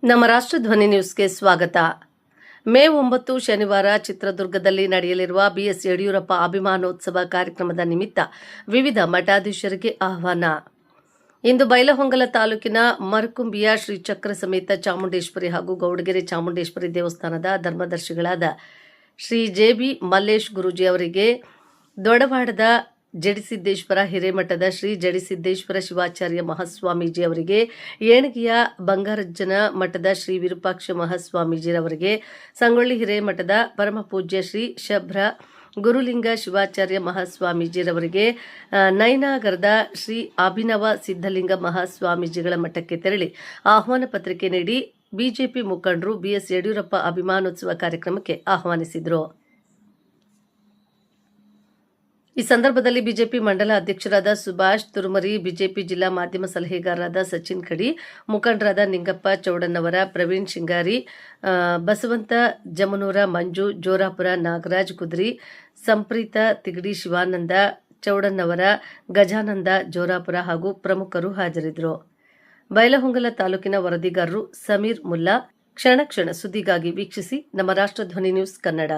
ನಮ್ಮ ರಾಷ್ಟ್ರಧ್ವನಿ ನ್ಯೂಸ್ಗೆ ಸ್ವಾಗತ. ಮೇ 9 ಶನಿವಾರ ಚಿತ್ರದುರ್ಗದಲ್ಲಿ ನಡೆಯಲಿರುವ ಬಿಎಸ್ ಯಡಿಯೂರಪ್ಪ ಅಭಿಮಾನೋತ್ಸವ ಕಾರ್ಯಕ್ರಮದ ನಿಮಿತ್ತ ವಿವಿಧ ಮಠಾಧೀಶರಿಗೆ ಆಹ್ವಾನ. ಇಂದು ಬೈಲಹೊಂಗಲ ತಾಲೂಕಿನ ಮರಕುಂಬಿಯ ಶ್ರೀ ಚಕ್ರ ಸಮೇತ ಚಾಮುಂಡೇಶ್ವರಿ ಹಾಗೂ ಗೌಡಗೆರೆ ಚಾಮುಂಡೇಶ್ವರಿ ದೇವಸ್ಥಾನದ ಧರ್ಮದರ್ಶಿಗಳಾದ ಶ್ರೀ ಜೆ.ಬಿ. ಮಲ್ಲೇಶ್ ಗುರೂಜಿ ಅವರಿಗೆ, ದೊಡವಾಡದ ಜಡಿಸಿದ್ದೇಶ್ವರ ಹಿರೇಮಠದ ಶ್ರೀ ಜಡಿಸಿದ್ದೇಶ್ವರ ಶಿವಾಚಾರ್ಯ ಮಹಾಸ್ವಾಮೀಜಿ ಅವರಿಗೆ, ಏಣಗಿಯ ಬಂಗಾರಜ್ಜನ ಮಠದ ಶ್ರೀ ವಿರೂಪಾಕ್ಷ ಮಹಾಸ್ವಾಮೀಜಿರವರಿಗೆ, ಸಂಗೊಳ್ಳಿ ಹಿರೇಮಠದ ಪರಮಪೂಜ್ಯ ಶ್ರೀ ಶಭ್ರ ಗುರುಲಿಂಗ ಶಿವಾಚಾರ್ಯ ಮಹಾಸ್ವಾಮೀಜಿರವರಿಗೆ, ನೈನಾಗರದ ಶ್ರೀ ಅಭಿನವ ಸಿದ್ಧಲಿಂಗ ಮಹಾಸ್ವಾಮೀಜಿಗಳ ಮಠಕ್ಕೆ ತೆರಳಿ ಆಹ್ವಾನ ಪತ್ರಿಕೆ ನೀಡಿ ಬಿಜೆಪಿ ಮುಖಂಡರು ಬಿಎಸ್ ಯಡಿಯೂರಪ್ಪ ಅಭಿಮಾನೋತ್ಸವ ಕಾರ್ಯಕ್ರಮಕ್ಕೆ ಆಹ್ವಾನಿಸಿದರು. ಈ ಸಂದರ್ಭದಲ್ಲಿ ಬಿಜೆಪಿ ಮಂಡಲ ಅಧ್ಯಕ್ಷರಾದ ಸುಭಾಷ್ ತುರುಮರಿ, ಬಿಜೆಪಿ ಜಿಲ್ಲಾ ಮಾಧ್ಯಮ ಸಲಹೆಗಾರರಾದ ಸಚಿನ್ ಕಡಿ, ಮುಖಂಡರಾದ ನಿಂಗಪ್ಪ ಚೌಡನ್ನವರ, ಪ್ರವೀಣ್ ಶಿಂಗಾರಿ, ಬಸವಂತ ಜಮನೂರ, ಮಂಜು ಜೋರಾಪುರ, ನಾಗರಾಜ್ ಕುದ್ರಿ, ಸಂಪ್ರೀತ ತಿಗಡಿ, ಶಿವಾನಂದ ಚೌಡನ್ನವರ, ಗಜಾನಂದ ಜೋರಾಪುರ ಹಾಗೂ ಪ್ರಮುಖರು ಹಾಜರಿದ್ದರು. ಬೈಲಹೊಂಗಲ ತಾಲೂಕಿನ ವರದಿಗಾರರು ಸಮೀರ್ ಮುಲ್ಲಾ. ಕ್ಷಣ ಕ್ಷಣ ಸುದ್ದಿಗಾಗಿ ವೀಕ್ಷಿಸಿ ನಮ್ಮ ರಾಷ್ಟ್ರಧ್ವನಿ ನ್ಯೂಸ್ ಕನ್ನಡ.